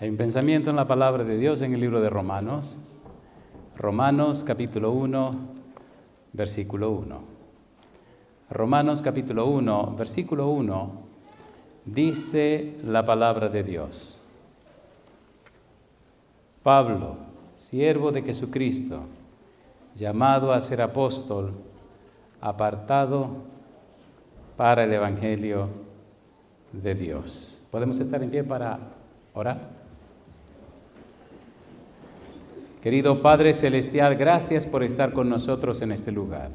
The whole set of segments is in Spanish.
Hay un pensamiento en la palabra de Dios en el libro de Romanos. Romanos capítulo 1, versículo 1. Romanos capítulo 1, versículo 1, dice la palabra de Dios. Pablo, siervo de Jesucristo, llamado a ser apóstol, apartado para el Evangelio de Dios. ¿Podemos estar en pie para orar? Querido Padre Celestial, gracias por estar con nosotros en este lugar.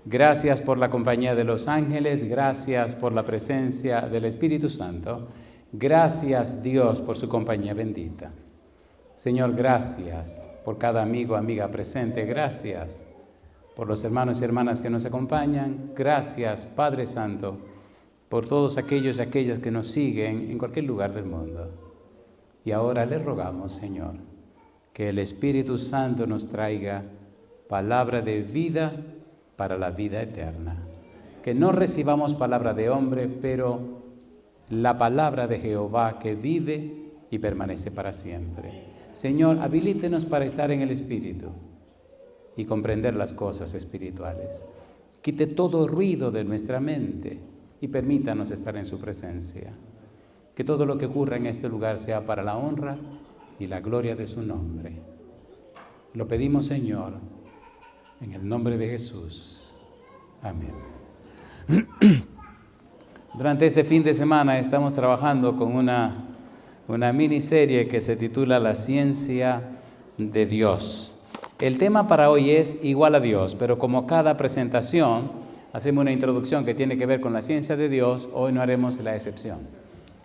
Gracias por la compañía de los ángeles, gracias por la presencia del Espíritu Santo. Gracias, Dios, por su compañía bendita. Señor, gracias por cada amigo, amiga presente. Gracias por los hermanos y hermanas que nos acompañan. Gracias, Padre Santo, por todos aquellos y aquellas que nos siguen en cualquier lugar del mundo. Y ahora le rogamos, Señor, que el Espíritu Santo nos traiga palabra de vida para la vida eterna. Que no recibamos palabra de hombre, pero la palabra de Jehová que vive y permanece para siempre. Señor, habilítenos para estar en el Espíritu y comprender las cosas espirituales. Quite todo ruido de nuestra mente y permítanos estar en su presencia. Que todo lo que ocurra en este lugar sea para la honra y la gloria de su nombre. Lo pedimos, Señor, en el nombre de Jesús. Amén. Durante este fin de semana estamos trabajando con una miniserie que se titula La ciencia de Dios. El tema para hoy es igual a Dios, pero como cada presentación hacemos una introducción que tiene que ver con la ciencia de Dios, hoy no haremos la excepción.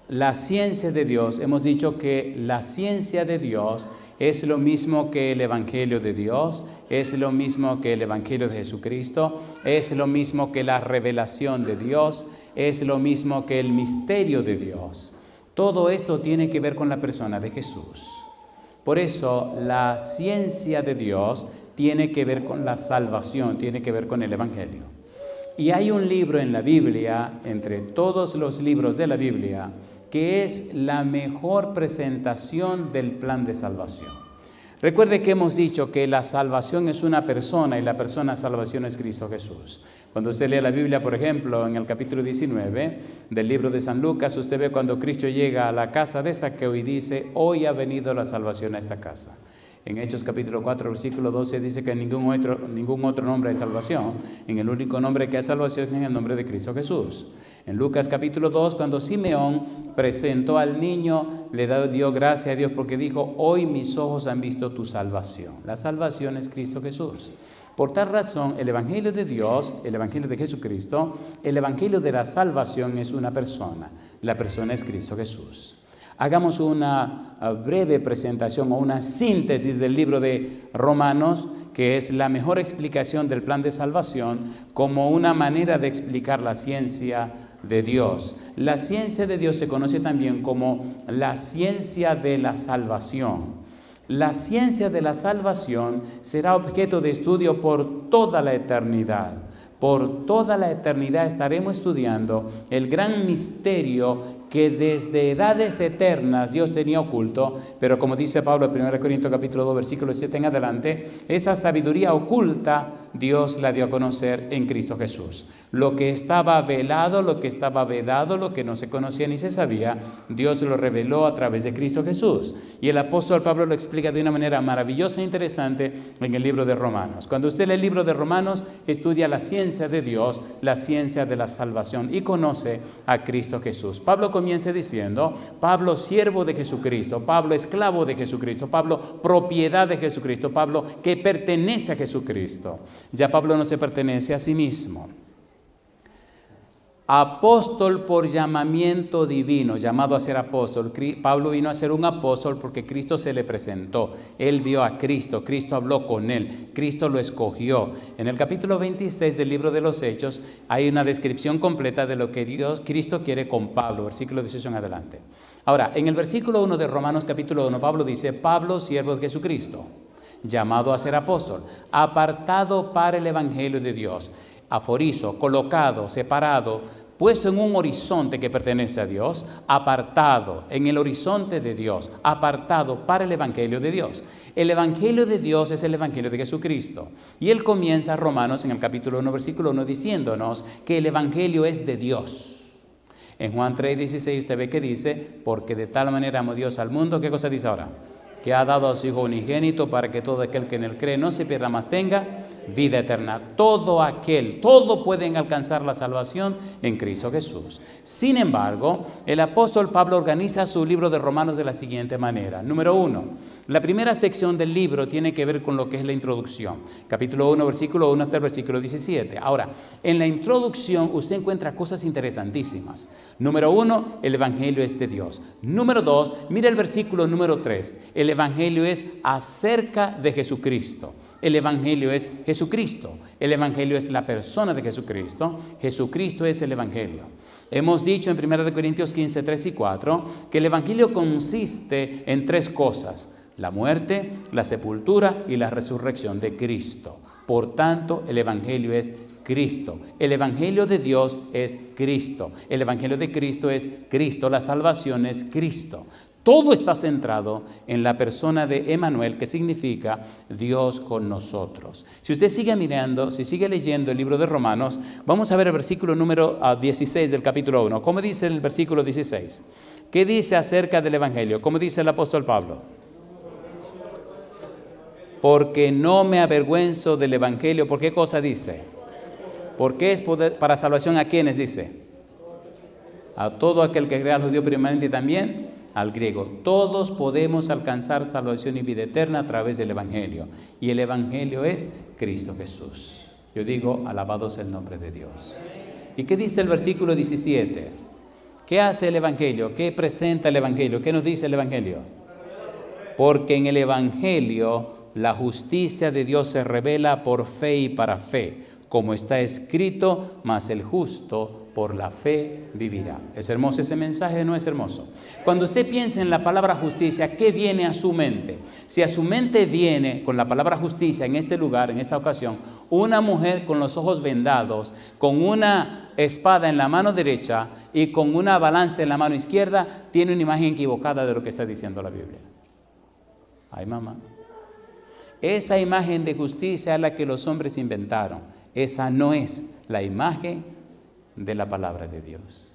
La ciencia de Dios, hemos dicho que la ciencia de Dios es lo mismo que el Evangelio de Dios, es lo mismo que el Evangelio de Jesucristo, es lo mismo que la revelación de Dios, es lo mismo que el misterio de Dios. Todo esto tiene que ver con la persona de Jesús. Por eso la ciencia de Dios tiene que ver con la salvación, tiene que ver con el Evangelio. Y hay un libro en la Biblia, entre todos los libros de la Biblia, que es la mejor presentación del plan de salvación. Recuerde que hemos dicho que la salvación es una persona y la persona salvación es Cristo Jesús. Cuando usted lee la Biblia, por ejemplo, en el capítulo 19 del libro de San Lucas, usted ve cuando Cristo llega a la casa de Zaqueo y dice, hoy ha venido la salvación a esta casa. En Hechos capítulo 4, versículo 12 dice que ningún otro nombre hay salvación. En el único nombre que hay salvación es en el nombre de Cristo Jesús. En Lucas capítulo 2, cuando Simeón presentó al niño, le dio gracias a Dios porque dijo, hoy mis ojos han visto tu salvación. La salvación es Cristo Jesús. Por tal razón, el Evangelio de Dios, el Evangelio de Jesucristo, el Evangelio de la salvación es una persona. La persona es Cristo Jesús. Hagamos una breve presentación o una síntesis del libro de Romanos, que es la mejor explicación del plan de salvación como una manera de explicar la ciencia de Dios. La ciencia de Dios se conoce también como la ciencia de la salvación. La ciencia de la salvación será objeto de estudio por toda la eternidad. Por toda la eternidad estaremos estudiando el gran misterio que desde edades eternas Dios tenía oculto, pero como dice Pablo en 1 Corintios capítulo 2, versículo 7 en adelante, esa sabiduría oculta Dios la dio a conocer en Cristo Jesús. Lo que estaba velado, lo que estaba vedado, lo que no se conocía ni se sabía, Dios lo reveló a través de Cristo Jesús. Y el apóstol Pablo lo explica de una manera maravillosa e interesante en el libro de Romanos. Cuando usted lee el libro de Romanos, estudia la ciencia de Dios, la ciencia de la salvación y conoce a Cristo Jesús. Pablo comienza diciendo, Pablo siervo de Jesucristo, Pablo esclavo de Jesucristo, Pablo propiedad de Jesucristo, Pablo que pertenece a Jesucristo. Ya Pablo no se pertenece a sí mismo. Apóstol por llamamiento divino, llamado a ser apóstol. Pablo vino a ser un apóstol porque Cristo se le presentó. Él vio a Cristo, Cristo habló con él, Cristo lo escogió. En el capítulo 26 del libro de los Hechos hay una descripción completa de lo que Cristo quiere con Pablo, versículo 18 en adelante. Ahora, en el versículo 1 de Romanos capítulo 1, Pablo dice, Pablo, siervo de Jesucristo, llamado a ser apóstol, apartado para el Evangelio de Dios. Aforizo, colocado, separado puesto en un horizonte que pertenece a Dios, apartado en el horizonte de Dios, apartado para el Evangelio de Dios. El Evangelio de Dios es el Evangelio de Jesucristo. Y él comienza Romanos en el capítulo 1, versículo 1, diciéndonos que el Evangelio es de Dios. En Juan 3:16 usted ve que dice, porque de tal manera amó Dios al mundo, ¿qué cosa dice ahora? Que ha dado a su Hijo unigénito para que todo aquel que en él cree no se pierda, más tenga vida eterna. Todo pueden alcanzar la salvación en Cristo Jesús. Sin embargo, el apóstol Pablo organiza su libro de Romanos de la siguiente manera. Número 1, la primera sección del libro tiene que ver con lo que es la introducción. Capítulo 1, versículo 1 hasta el versículo 17. Ahora, en la introducción usted encuentra cosas interesantísimas. Número 1, el Evangelio es de Dios. Número 2, mira el versículo número 3. El Evangelio es acerca de Jesucristo. El Evangelio es Jesucristo. El Evangelio es la persona de Jesucristo. Jesucristo es el Evangelio. Hemos dicho en 1 Corintios 15, 3 y 4 que el Evangelio consiste en 3 cosas: la muerte, la sepultura y la resurrección de Cristo. Por tanto, el Evangelio es Cristo. El Evangelio de Dios es Cristo. El Evangelio de Cristo es Cristo. La salvación es Cristo. Todo está centrado en la persona de Emmanuel, que significa Dios con nosotros. Si usted sigue mirando, si sigue leyendo el libro de Romanos, vamos a ver el versículo número 16 del capítulo 1. ¿Cómo dice el versículo 16? ¿Qué dice acerca del Evangelio? ¿Cómo dice el apóstol Pablo? Porque no me avergüenzo del Evangelio. ¿Por qué cosa dice? Porque es poder para salvación. ¿A quiénes dice? A todo aquel que crea, al judío primeramente y también al griego. Todos podemos alcanzar salvación y vida eterna a través del Evangelio. Y el Evangelio es Cristo Jesús. Yo digo, alabado sea el nombre de Dios. ¿Y qué dice el versículo 17? ¿Qué hace el Evangelio? ¿Qué presenta el Evangelio? ¿Qué nos dice el Evangelio? Porque en el Evangelio la justicia de Dios se revela por fe y para fe, como está escrito, mas el justo por la fe vivirá. ¿Es hermoso ese mensaje? ¿No es hermoso? Cuando usted piensa en la palabra justicia, ¿qué viene a su mente? Si a su mente viene con la palabra justicia en este lugar, en esta ocasión, una mujer con los ojos vendados, con una espada en la mano derecha y con una balanza en la mano izquierda, tiene una imagen equivocada de lo que está diciendo la Biblia. Ay, mamá. Esa imagen de justicia es la que los hombres inventaron. Esa no es la imagen de la palabra de Dios.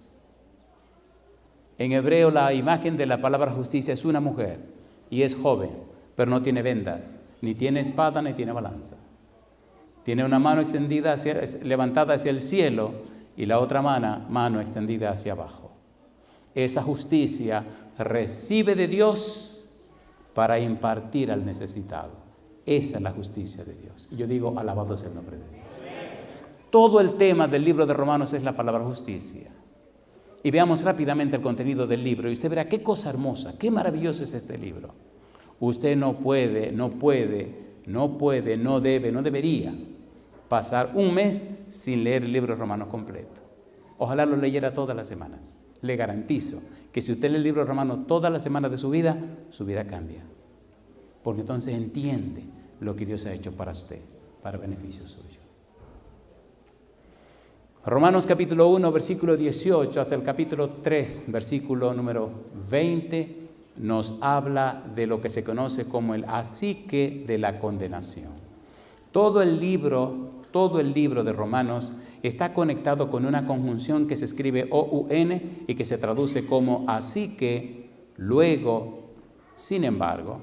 En hebreo la imagen de la palabra justicia es una mujer y es joven, pero no tiene vendas, ni tiene espada, ni tiene balanza. Tiene una mano extendida levantada hacia el cielo y la otra mano extendida hacia abajo. Esa justicia recibe de Dios para impartir al necesitado. Esa es la justicia de Dios. Y yo digo, alabado sea el nombre de Dios. Todo el tema del libro de Romanos es la palabra justicia. Y veamos rápidamente el contenido del libro y usted verá qué cosa hermosa, qué maravilloso es este libro. Usted no debería pasar un mes sin leer el libro de Romanos completo. Ojalá lo leyera todas las semanas. Le garantizo que si usted lee el libro de Romanos todas las semanas de su vida cambia. Porque entonces entiende lo que Dios ha hecho para usted, para beneficio suyo. Romanos capítulo 1, versículo 18 hasta el capítulo 3, versículo número 20, nos habla de lo que se conoce como el asique de la condenación. Todo el libro de Romanos está conectado con una conjunción que se escribe O-U-N y que se traduce como así que, luego, sin embargo.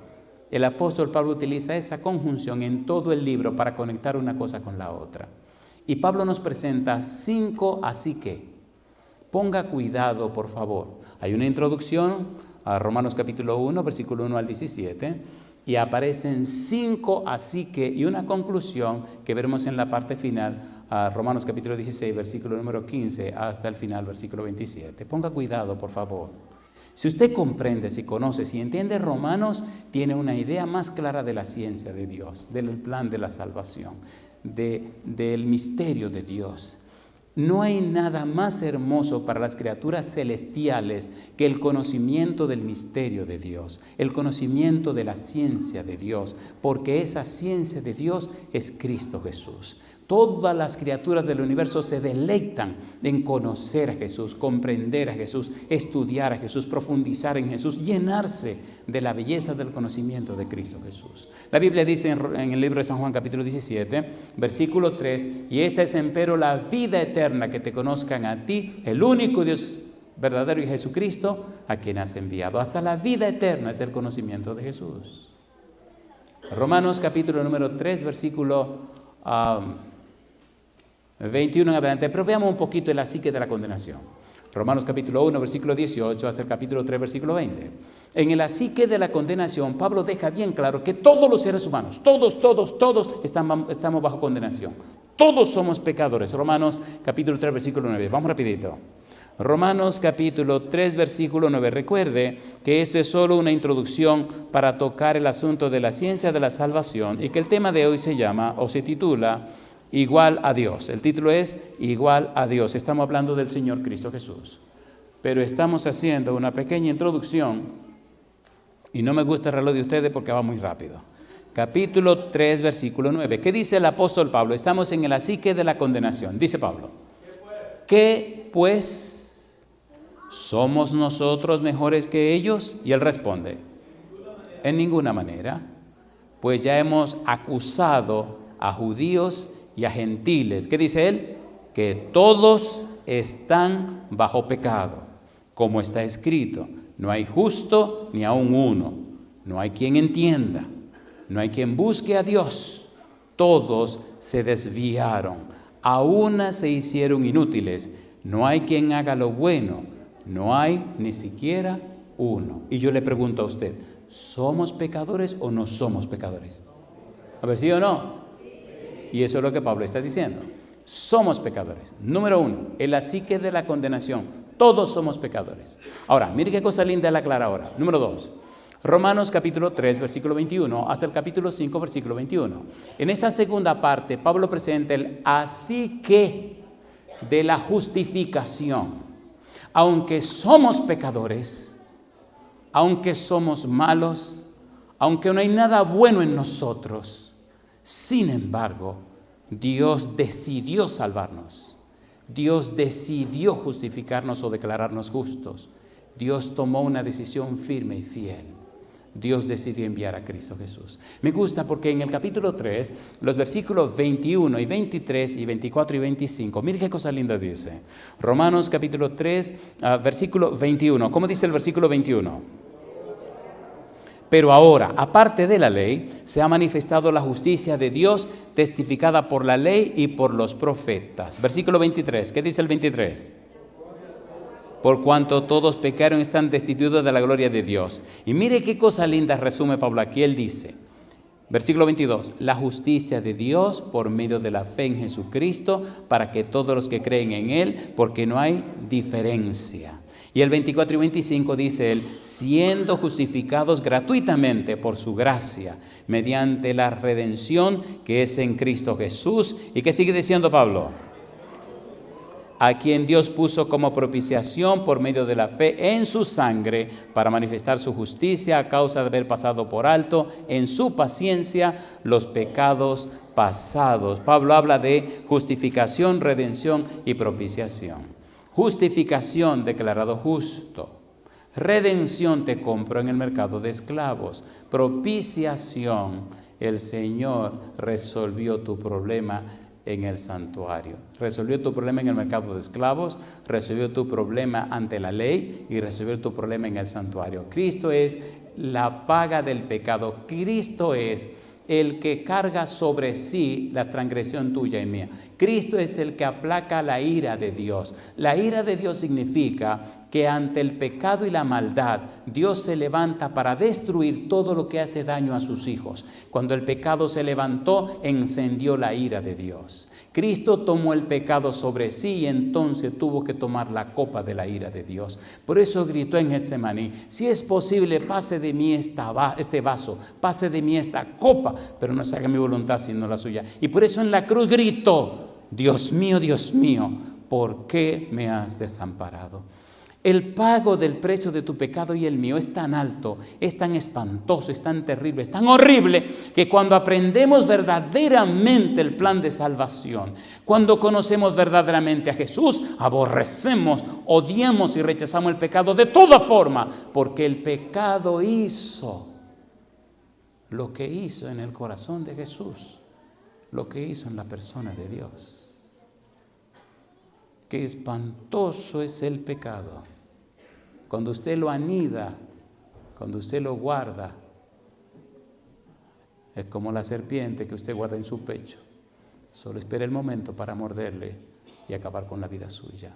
El apóstol Pablo utiliza esa conjunción en todo el libro para conectar una cosa con la otra. Y Pablo nos presenta 5 así que. Ponga cuidado, por favor. Hay una introducción a Romanos capítulo 1, versículo 1 al 17, y aparecen 5 así que y una conclusión que veremos en la parte final, a Romanos capítulo 16, versículo número 15 hasta el final, versículo 27. Ponga cuidado, por favor. Si usted comprende, si conoce, si entiende Romanos, tiene una idea más clara de la ciencia de Dios, del plan de la salvación, del misterio de Dios. No hay nada más hermoso para las criaturas celestiales que el conocimiento del misterio de Dios, el conocimiento de la ciencia de Dios, porque esa ciencia de Dios es Cristo Jesús. Todas las criaturas del universo se deleitan en conocer a Jesús, comprender a Jesús, estudiar a Jesús, profundizar en Jesús, llenarse de la belleza del conocimiento de Cristo Jesús. La Biblia dice en el libro de San Juan capítulo 17, versículo 3, y esta es empero la vida eterna, que te conozcan a ti, el único Dios verdadero, y Jesucristo, a quien has enviado. Hasta la vida eterna es el conocimiento de Jesús. Romanos capítulo número 3, versículo 21 en adelante, pero veamos un poquito de la psique de la condenación. Romanos capítulo 1, versículo 18, hasta el capítulo 3, versículo 20. En la psique de la condenación, Pablo deja bien claro que todos los seres humanos, todos estamos bajo condenación. Todos somos pecadores. Romanos capítulo 3, versículo 9. Vamos rapidito. Romanos capítulo 3, versículo 9. Recuerde que esto es solo una introducción para tocar el asunto de la ciencia de la salvación y que el tema de hoy se llama o se titula Igual a Dios. El título es Igual a Dios. Estamos hablando del Señor Cristo Jesús. Pero estamos haciendo una pequeña introducción y no me gusta el reloj de ustedes porque va muy rápido. Capítulo 3, versículo 9. ¿Qué dice el apóstol Pablo? Estamos en la psique de la condenación. Dice Pablo, ¿qué pues? ¿Somos nosotros mejores que ellos? Y él responde, en ninguna manera, pues ya hemos acusado a judíos y a gentiles. ¿Qué dice él? Que todos están bajo pecado, como está escrito, no hay justo ni aun uno, no hay quien entienda, no hay quien busque a Dios, todos se desviaron, a una se hicieron inútiles, no hay quien haga lo bueno, no hay ni siquiera uno. Y yo le pregunto a usted, ¿somos pecadores o no somos pecadores? A ver, ¿sí o no? Y eso es lo que Pablo está diciendo. Somos pecadores. Número 1, en la psique de la condenación. Todos somos pecadores. Ahora, mire qué cosa linda él aclara ahora. Número 2, Romanos capítulo 3, versículo 21, hasta el capítulo 5, versículo 21. En esta segunda parte, Pablo presenta el así que de la justificación. Aunque somos pecadores, aunque somos malos, aunque no hay nada bueno en nosotros, sin embargo, Dios decidió salvarnos. Dios decidió justificarnos o declararnos justos. Dios tomó una decisión firme y fiel. Dios decidió enviar a Cristo Jesús. Me gusta porque en el capítulo 3, los versículos 21 y 23 y 24 y 25, mire qué cosa linda dice. Romanos capítulo 3, versículo 21. ¿Cómo dice el versículo 21? Pero ahora, aparte de la ley, se ha manifestado la justicia de Dios testificada por la ley y por los profetas. Versículo 23, ¿qué dice el 23? Por cuanto todos pecaron, están destituidos de la gloria de Dios. Y mire qué cosa linda resume Pablo aquí. Él dice, versículo 22, la justicia de Dios por medio de la fe en Jesucristo, para que todos los que creen en Él, porque no hay diferencia. Y el 24 y 25 dice él, siendo justificados gratuitamente por su gracia, mediante la redención que es en Cristo Jesús. ¿Y qué sigue diciendo Pablo? A quien Dios puso como propiciación por medio de la fe en su sangre, para manifestar su justicia a causa de haber pasado por alto en su paciencia los pecados pasados. Pablo habla de justificación, redención y propiciación. Justificación, declarado justo. Redención, te compró en el mercado de esclavos. Propiciación, el Señor resolvió tu problema en el santuario. Resolvió tu problema en el mercado de esclavos, resolvió tu problema ante la ley y resolvió tu problema en el santuario. Cristo es la paga del pecado. Cristo es el que carga sobre sí la transgresión tuya y mía. Cristo es el que aplaca la ira de Dios. La ira de Dios significa que ante el pecado y la maldad, Dios se levanta para destruir todo lo que hace daño a sus hijos. Cuando el pecado se levantó, encendió la ira de Dios. Cristo tomó el pecado sobre sí y entonces tuvo que tomar la copa de la ira de Dios. Por eso gritó en Getsemaní, si es posible, pase de mí este vaso, pase de mí esta copa, pero no se haga mi voluntad sino la suya. Y por eso en la cruz gritó, Dios mío, ¿por qué me has desamparado? El pago del precio de tu pecado y el mío es tan alto, es tan espantoso, es tan terrible, es tan horrible, que cuando aprendemos verdaderamente el plan de salvación, cuando conocemos verdaderamente a Jesús, aborrecemos, odiamos y rechazamos el pecado de toda forma, porque el pecado hizo lo que hizo en el corazón de Jesús, lo que hizo en la persona de Dios. Qué espantoso es el pecado. Cuando usted lo anida, cuando usted lo guarda, es como la serpiente que usted guarda en su pecho. Solo espera el momento para morderle y acabar con la vida suya.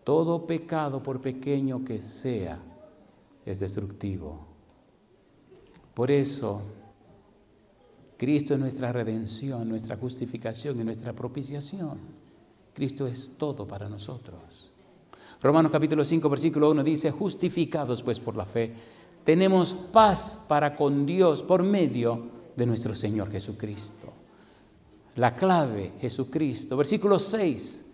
Todo pecado, por pequeño que sea, es destructivo. Por eso, Cristo es nuestra redención, nuestra justificación y nuestra propiciación. Cristo es todo para nosotros. Romanos capítulo 5, versículo 1 dice, justificados pues por la fe, tenemos paz para con Dios por medio de nuestro Señor Jesucristo. La clave, Jesucristo. Versículo 6,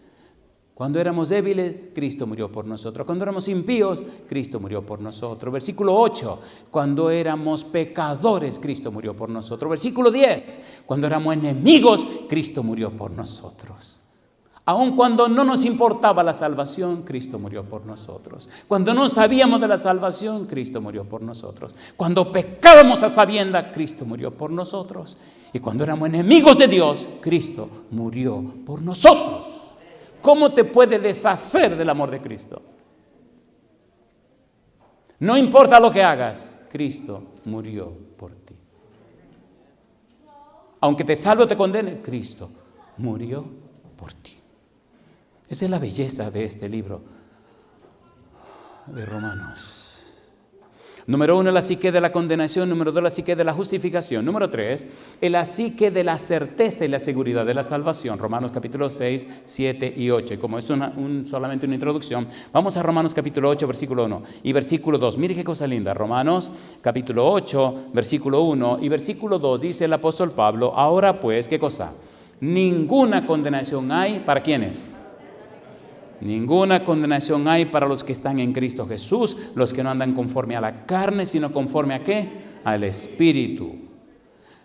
cuando éramos débiles, Cristo murió por nosotros. Cuando éramos impíos, Cristo murió por nosotros. Versículo 8, cuando éramos pecadores, Cristo murió por nosotros. Versículo 10, cuando éramos enemigos, Cristo murió por nosotros. Aun cuando no nos importaba la salvación, Cristo murió por nosotros. Cuando no sabíamos de la salvación, Cristo murió por nosotros. Cuando pecábamos a sabiendas, Cristo murió por nosotros. Y cuando éramos enemigos de Dios, Cristo murió por nosotros. ¿Cómo te puede deshacer del amor de Cristo? No importa lo que hagas, Cristo murió por ti. Aunque te salve o te condene, Cristo murió por ti. Esa es la belleza de este libro de Romanos. Número 1, la psique de la condenación. Número 2, la psique de la justificación. Número 3, la psique de la certeza y la seguridad de la salvación. Romanos capítulo 6, 7 y 8. Y como es solamente una introducción, vamos a Romanos capítulo 8, versículo 1 y versículo 2. Mire qué cosa linda. Romanos capítulo 8, versículo 1 y versículo 2. Dice el apóstol Pablo, ahora pues, ¿qué cosa? Ninguna condenación hay, ¿para quiénes? Ninguna condenación hay para los que están en Cristo Jesús, los que no andan conforme a la carne, sino conforme ¿a qué? Al Espíritu.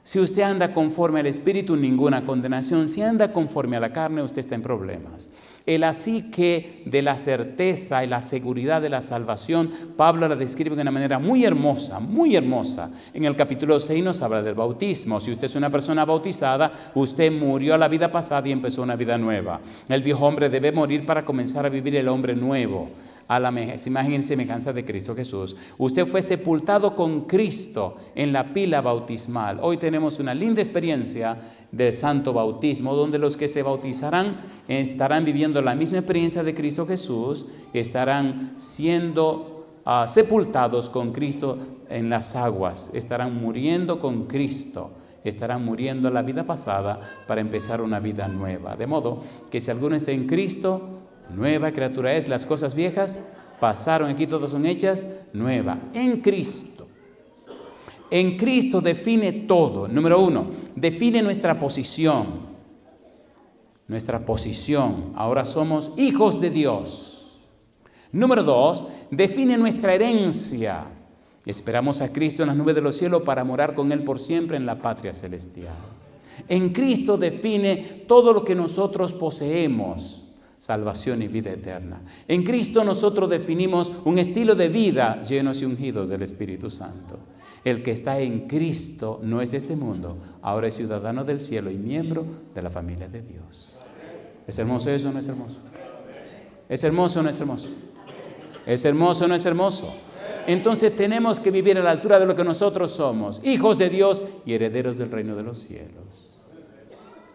Si usted anda conforme al Espíritu, ninguna condenación. Si anda conforme a la carne, usted está en problemas. El así que de la certeza y la seguridad de la salvación, Pablo la describe de una manera muy hermosa, muy hermosa. En el capítulo 6 nos habla del bautismo. Si usted es una persona bautizada, usted murió a la vida pasada y empezó una vida nueva. El viejo hombre debe morir para comenzar a vivir el hombre nuevo, a la imagen y semejanza de Cristo Jesús. Usted fue sepultado con Cristo en la pila bautismal. Hoy tenemos una linda experiencia del santo bautismo, donde los que se bautizarán estarán viviendo la misma experiencia de Cristo Jesús, estarán siendo sepultados con Cristo en las aguas, estarán muriendo con Cristo, estarán muriendo la vida pasada para empezar una vida nueva. De modo que si alguno está en Cristo, nueva criatura es, las cosas viejas pasaron, aquí todas son hechas nueva. En Cristo. En Cristo define todo. Número 1, define nuestra posición. Nuestra posición. Ahora somos hijos de Dios. Número 2, define nuestra herencia. Esperamos a Cristo en las nubes de los cielos para morar con Él por siempre en la patria celestial. En Cristo define todo lo que nosotros poseemos. Salvación y vida eterna. En Cristo nosotros definimos un estilo de vida llenos y ungidos del Espíritu Santo. El que está en Cristo no es de este mundo, ahora es ciudadano del cielo y miembro de la familia de Dios. ¿Es hermoso eso o no es hermoso? ¿Es hermoso o no es hermoso? ¿Es hermoso o no es hermoso? Entonces tenemos que vivir a la altura de lo que nosotros somos, hijos de Dios y herederos del reino de los cielos.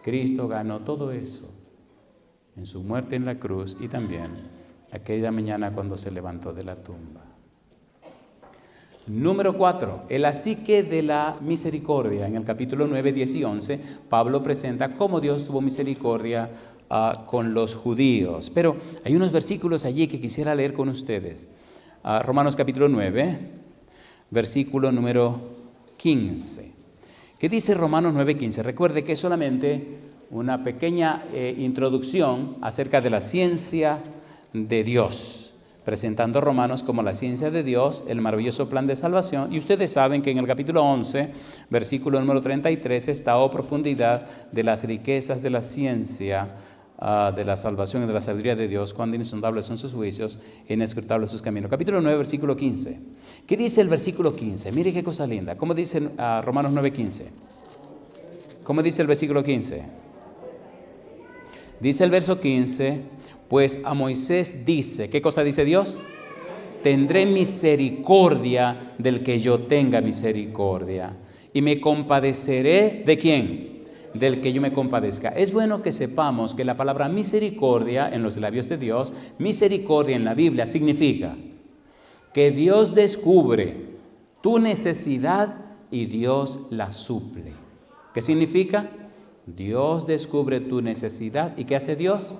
Cristo ganó todo eso en su muerte en la cruz y también aquella mañana cuando se levantó de la tumba. Número 4, la psique de la misericordia. En el capítulo 9, 10 y 11, Pablo presenta cómo Dios tuvo misericordia con los judíos. Pero hay unos versículos allí que quisiera leer con ustedes. Romanos capítulo 9, versículo número 15. ¿Qué dice Romanos 9, 15? Recuerde que es solamente una pequeña introducción acerca de la ciencia de Dios. presentando Romanos como la ciencia de Dios, el maravilloso plan de salvación. Y ustedes saben que en el capítulo 11, versículo número 33, está a profundidad de las riquezas de la ciencia, de la salvación y de la sabiduría de Dios, cuán insondables son sus juicios, inescrutables sus caminos. Capítulo 9, versículo 15. ¿Qué dice el versículo 15? Mire qué cosa linda. ¿Cómo dice Romanos 9, 15? ¿Cómo dice el versículo 15? Dice el verso 15, pues a Moisés dice, ¿qué cosa dice Dios? Tendré misericordia del que yo tenga misericordia. Y me compadeceré, ¿de quién? Del que yo me compadezca. Es bueno que sepamos que la palabra misericordia en los labios de Dios, misericordia en la Biblia significa que Dios descubre tu necesidad y Dios la suple. ¿Qué significa? Dios descubre tu necesidad y ¿qué hace Dios?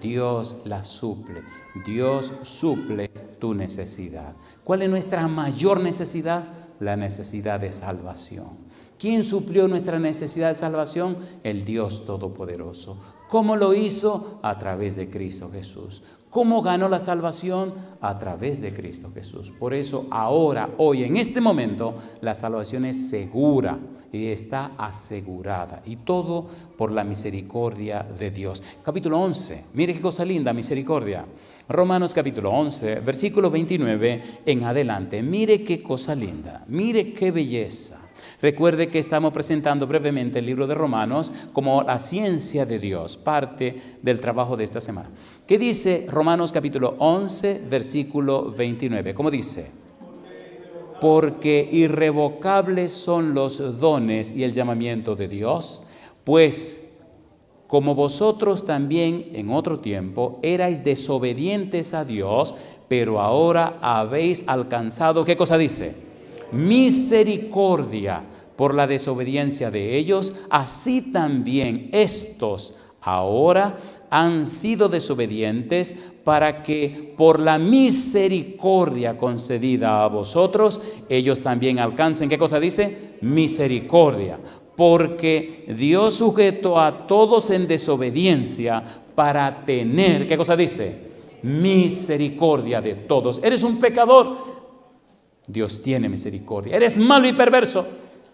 Dios la suple. Dios suple tu necesidad. ¿Cuál es nuestra mayor necesidad? La necesidad de salvación. ¿Quién suplió nuestra necesidad de salvación? El Dios Todopoderoso. ¿Cómo lo hizo? A través de Cristo Jesús. ¿Cómo ganó la salvación? A través de Cristo Jesús. Por eso ahora, hoy, en este momento, la salvación es segura y está asegurada. Y todo por la misericordia de Dios. Capítulo 11. Mire qué cosa linda, misericordia. Romanos capítulo 11, versículo 29 en adelante. Mire qué cosa linda. Mire qué belleza. Recuerde que estamos presentando brevemente el libro de Romanos como la ciencia de Dios, parte del trabajo de esta semana. ¿Qué dice Romanos capítulo 11, versículo 29? ¿Cómo dice? Porque irrevocables son los dones y el llamamiento de Dios, pues como vosotros también en otro tiempo erais desobedientes a Dios, pero ahora habéis alcanzado, ¿qué cosa dice? Misericordia por la desobediencia de ellos, así también estos ahora han sido desobedientes para que por la misericordia concedida a vosotros, ellos también alcancen, ¿qué cosa dice? Misericordia. Porque Dios sujetó a todos en desobediencia para tener, ¿qué cosa dice? Misericordia de todos. Eres un pecador, Dios tiene misericordia. Eres malo y perverso,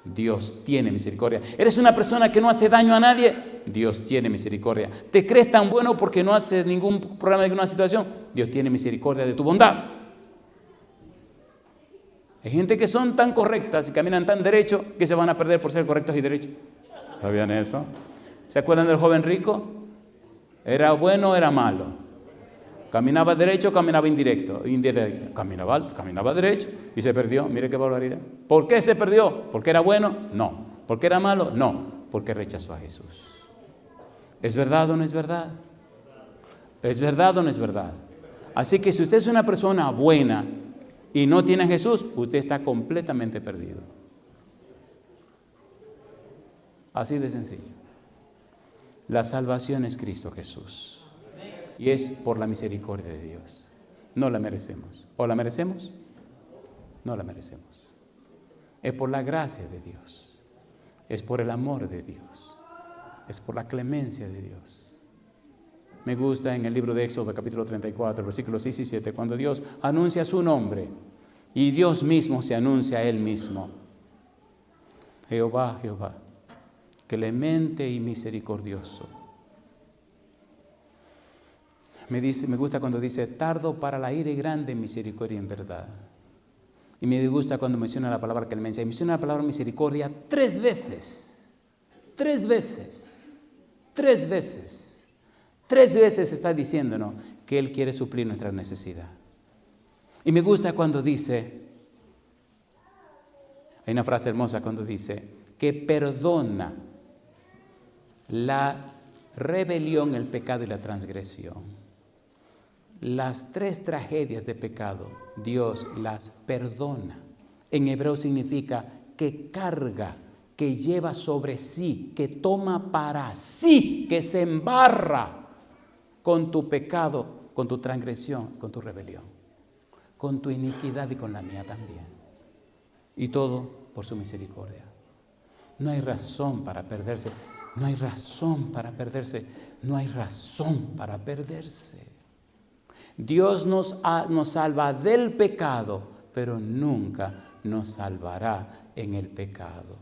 Dios tiene misericordia. Eres una persona que no hace daño a nadie, Dios tiene misericordia. Te crees tan bueno porque no haces ningún problema de ninguna situación, Dios tiene misericordia de tu bondad. Hay gente que son tan correctas y caminan tan derecho que se van a perder por ser correctos y derechos. ¿Sabían eso? ¿Se acuerdan del joven rico? ¿Era bueno o era malo? Caminaba derecho, caminaba indirecto. Caminaba derecho y se perdió. Mire qué barbaridad. ¿Por qué se perdió? ¿Porque era bueno? No. ¿Porque era malo? No. Porque rechazó a Jesús. ¿Es verdad o no es verdad? ¿Es verdad o no es verdad? Así que si usted es una persona buena y no tiene a Jesús, usted está completamente perdido. Así de sencillo. La salvación es Cristo Jesús. Y es por la misericordia de Dios. No la merecemos. ¿O la merecemos? No la merecemos. Es por la gracia de Dios. Es por el amor de Dios. Es por la clemencia de Dios. Me gusta en el libro de Éxodo, capítulo 34, versículos 6 y 7, cuando Dios anuncia su nombre y Dios mismo se anuncia a Él mismo. Jehová, Jehová, clemente y misericordioso. Me gusta cuando dice, tardo para la ira y grande misericordia en verdad. Y me gusta cuando menciona la palabra clemencia. Y menciona la palabra misericordia 3 veces. 3 veces. 3 veces. 3 veces está diciéndonos que Él quiere suplir nuestra necesidad. Y me gusta cuando dice, hay una frase hermosa cuando dice, que perdona la rebelión, el pecado y la transgresión. Las 3 tragedias de pecado, Dios las perdona. En hebreo significa que carga, que lleva sobre sí, que toma para sí, que se embarra con tu pecado, con tu transgresión, con tu rebelión, con tu iniquidad y con la mía también. Y todo por su misericordia. No hay razón para perderse. No hay razón para perderse. No hay razón para perderse. Dios nos salva del pecado, pero nunca nos salvará en el pecado.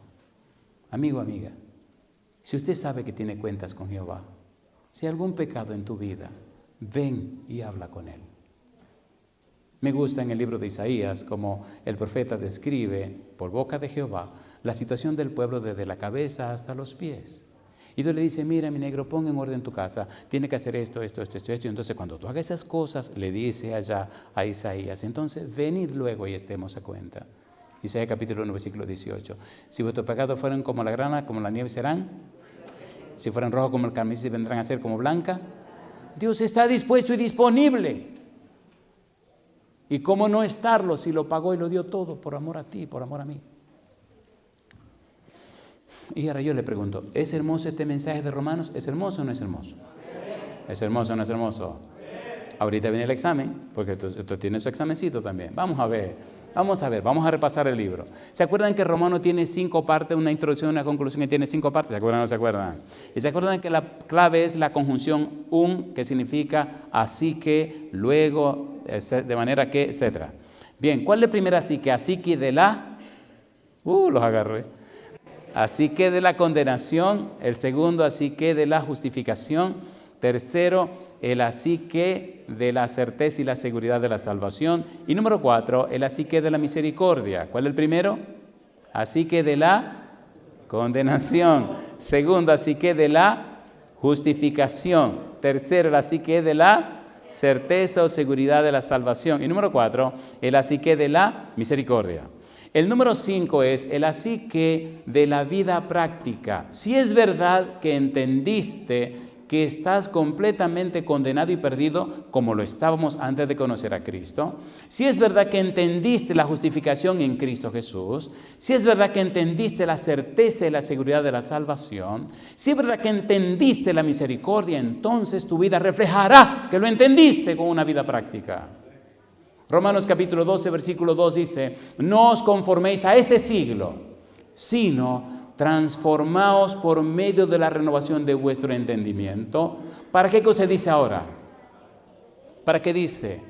Amigo, amiga, si usted sabe que tiene cuentas con Jehová, si hay algún pecado en tu vida, ven y habla con Él. Me gusta en el libro de Isaías como el profeta describe por boca de Jehová la situación del pueblo desde la cabeza hasta los pies. Y Dios le dice, mira mi negro, pon en orden tu casa, tiene que hacer esto. Y entonces cuando tú hagas esas cosas, le dice allá a Isaías, entonces venid luego y estemos a cuenta. Isaías capítulo 1, versículo 18. Si vuestros pecados fueran como la grana, como la nieve serán. Si fueran rojos como el carmesí, vendrán a ser como blanca. Dios está dispuesto y disponible. ¿Y cómo no estarlo si lo pagó y lo dio todo por amor a ti, por amor a mí? Y ahora yo le pregunto, ¿es hermoso este mensaje de Romanos? ¿Es hermoso o no es hermoso? ¿Es hermoso o no es hermoso? Ahorita viene el examen, porque esto tiene su examencito también. Vamos a ver, vamos a repasar el libro. ¿Se acuerdan que Romano tiene 5 partes, una introducción, una conclusión y tiene 5 partes? ¿Se acuerdan o no se acuerdan? Y se acuerdan que la clave es la conjunción que significa así que, luego, de manera que, etc. Bien, ¿cuál es la primera así que? Así que de la... los agarré. Así que de la condenación. El segundo, así que de la justificación. Tercero, el así que de la certeza y la seguridad de la salvación. Y número 4, el así que de la misericordia. ¿Cuál es el primero? Así que de la condenación. Segundo, así que de la justificación. Tercero, el así que de la certeza o seguridad de la salvación. Y número 4, el así que de la misericordia. El número 5 es el así que de la vida práctica. Si es verdad que entendiste que estás completamente condenado y perdido como lo estábamos antes de conocer a Cristo, si es verdad que entendiste la justificación en Cristo Jesús, si es verdad que entendiste la certeza y la seguridad de la salvación, si es verdad que entendiste la misericordia, entonces tu vida reflejará que lo entendiste con una vida práctica. Romanos capítulo 12, versículo 2 dice, no os conforméis a este siglo, sino transformaos por medio de la renovación de vuestro entendimiento. ¿Para qué cosa dice ahora? ¿Para qué dice?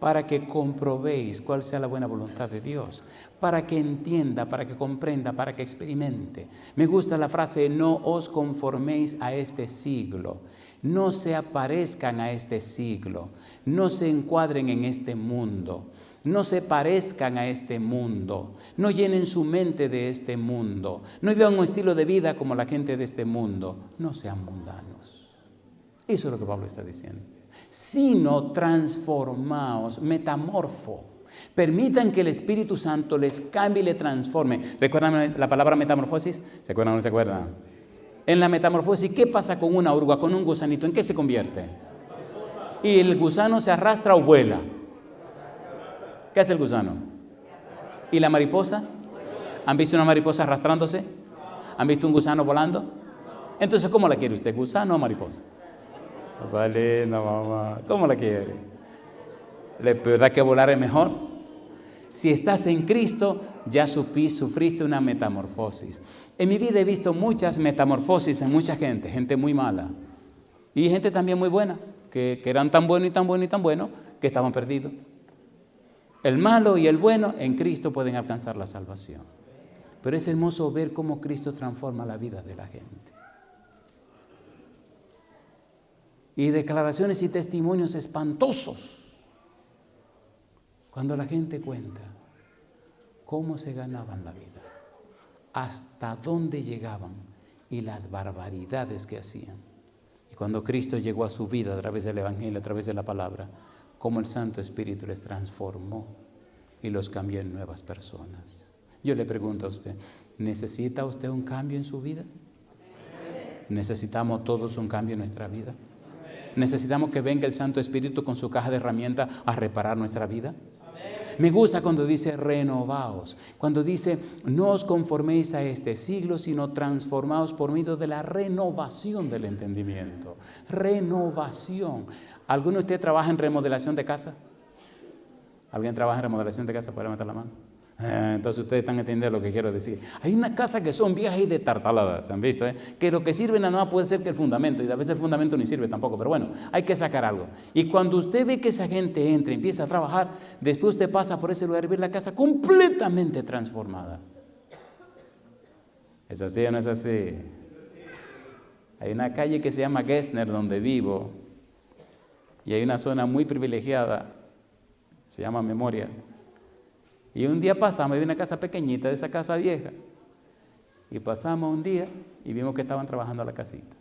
Para que comprobéis cuál sea la buena voluntad de Dios, para que entienda, para que comprenda, para que experimente. Me gusta la frase, no os conforméis a este siglo. No se aparezcan a este siglo, no se encuadren en este mundo, no se parezcan a este mundo, no llenen su mente de este mundo, no vivan un estilo de vida como la gente de este mundo, no sean mundanos. Eso es lo que Pablo está diciendo. Sino transformaos, metamorfo. Permitan que el Espíritu Santo les cambie y les transforme. ¿Recuerdan la palabra metamorfosis? ¿Se acuerdan o no se acuerdan? En la metamorfosis, ¿qué pasa con una oruga, con un gusanito? ¿En qué se convierte? Y el gusano se arrastra o vuela. ¿Qué hace el gusano? ¿Y la mariposa? ¿Han visto una mariposa arrastrándose? ¿Han visto un gusano volando? Entonces, ¿cómo la quiere usted? ¿Gusano o mariposa? Sale, no, mamá. ¿Cómo la quiere? ¿Verdad que volar es mejor? Si estás en Cristo, ya sufriste una metamorfosis. En mi vida he visto muchas metamorfosis en mucha gente muy mala. Y gente también muy buena, que eran tan buenos y tan buenos y tan buenos que estaban perdidos. El malo y el bueno en Cristo pueden alcanzar la salvación. Pero es hermoso ver cómo Cristo transforma la vida de la gente. Y declaraciones y testimonios espantosos. Cuando la gente cuenta cómo se ganaban la vida, hasta dónde llegaban y las barbaridades que hacían. Y cuando Cristo llegó a su vida a través del Evangelio, a través de la palabra, cómo el Santo Espíritu les transformó y los cambió en nuevas personas. Yo le pregunto a usted, ¿necesita usted un cambio en su vida? ¿Necesitamos todos un cambio en nuestra vida? ¿Necesitamos que venga el Santo Espíritu con su caja de herramientas a reparar nuestra vida? Me gusta cuando dice renovaos, cuando dice no os conforméis a este siglo, sino transformaos por medio de la renovación del entendimiento. Renovación. ¿Alguno de ustedes trabaja en remodelación de casa? ¿Alguien trabaja en remodelación de casa? ¿Puede levantar la mano? Entonces ustedes están entendiendo lo que quiero decir. Hay unas casas que son viejas y detartaladas, ¿han visto? Que lo que sirve nada más puede ser que el fundamento, y a veces el fundamento ni sirve tampoco, pero bueno, hay que sacar algo. Y cuando usted ve que esa gente entra y empieza a trabajar, después usted pasa por ese lugar y ve la casa completamente transformada. ¿Es así o no es así? Hay una calle que se llama Gessner donde vivo, y hay una zona muy privilegiada, se llama Memoria. Y un día pasamos, había una casa pequeñita de esa casa vieja. Y pasamos un día y vimos que estaban trabajando a la casita.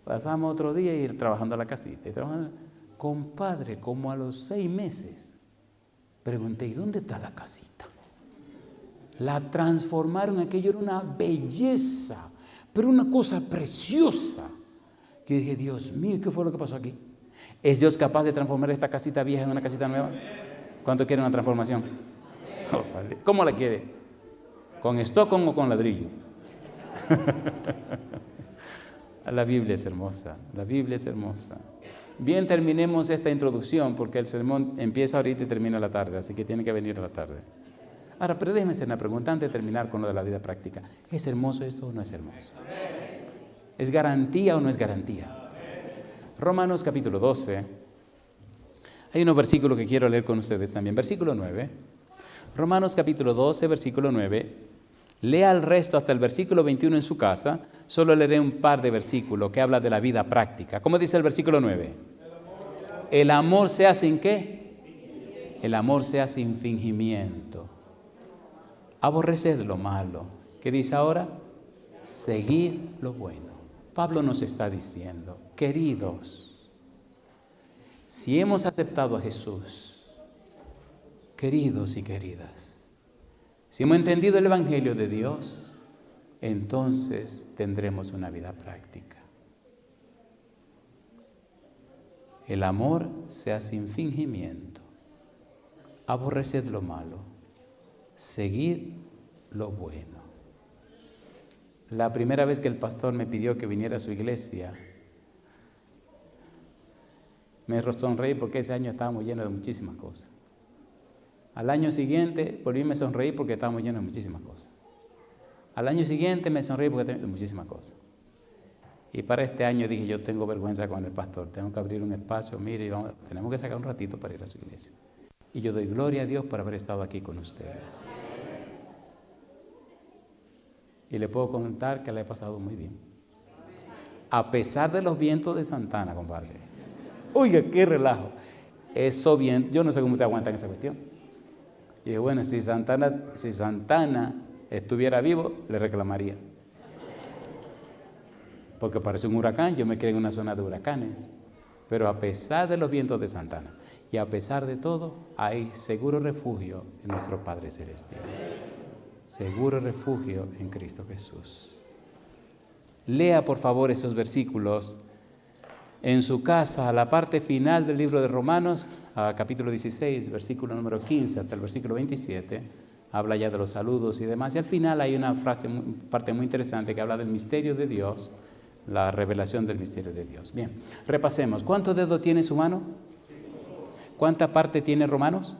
Pasamos otro día y trabajando a la casita. Y trabajando. Compadre, como a los 6 meses, pregunté, ¿y dónde está la casita? La transformaron, aquello era una belleza, pero una cosa preciosa. Yo dije, Dios mío, ¿qué fue lo que pasó aquí? ¿Es Dios capaz de transformar esta casita vieja en una casita nueva? ¿Cuánto quiere una transformación? ¿Cómo la quiere? ¿Con estocón o con ladrillo? La Biblia es hermosa, la Biblia es hermosa. Bien, terminemos esta introducción porque el sermón empieza ahorita y termina a la tarde, así que tiene que venir a la tarde. Ahora, pero déjeme hacer una pregunta antes de terminar con lo de la vida práctica. ¿Es hermoso esto o no es hermoso? ¿Es garantía o no es garantía? Romanos capítulo 12. Hay unos versículos que quiero leer con ustedes también. Versículo 9. Romanos capítulo 12, versículo 9. Lea el resto hasta el versículo 21 en su casa. Solo leeré un par de versículos que habla de la vida práctica. ¿Cómo dice el versículo 9? El amor sea sin ¿qué? El amor sea sin fingimiento. Aborreced lo malo. ¿Qué dice ahora? Seguid lo bueno. Pablo nos está diciendo, queridos, si hemos aceptado a Jesús, queridos y queridas, si hemos entendido el Evangelio de Dios, entonces tendremos una vida práctica. El amor sea sin fingimiento. Aborreced lo malo. Seguid lo bueno. La primera vez que el pastor me pidió que viniera a su iglesia, me sonreí porque ese año estábamos llenos de muchísimas cosas. Al año siguiente volví a me sonreír porque estábamos llenos de muchísimas cosas. Al año siguiente me sonreí porque tenía muchísimas cosas. Y para este año dije, yo tengo vergüenza con el pastor, tengo que abrir un espacio, mire, tenemos que sacar un ratito para ir a su iglesia. Y yo doy gloria a Dios por haber estado aquí con ustedes. Y le puedo contar que le he pasado muy bien. A pesar de los vientos de Santana, compadre. Oiga, qué relajo. Eso bien, yo no sé cómo te aguantan esa cuestión. Y dije, bueno, si Santana estuviera vivo, le reclamaría. Porque parece un huracán, yo me quedé en una zona de huracanes. Pero a pesar de los vientos de Santana y a pesar de todo, hay seguro refugio en nuestro Padre Celestial. Seguro refugio en Cristo Jesús. Lea por favor esos versículos en su casa, a la parte final del libro de Romanos, capítulo 16, versículo número 15 hasta el versículo 27, habla ya de los saludos y demás, y al final hay una parte muy interesante que habla del misterio de Dios, la revelación del misterio de Dios. Bien, repasemos. ¿Cuántos dedos tiene su mano? ¿Cuánta parte tiene Romanos?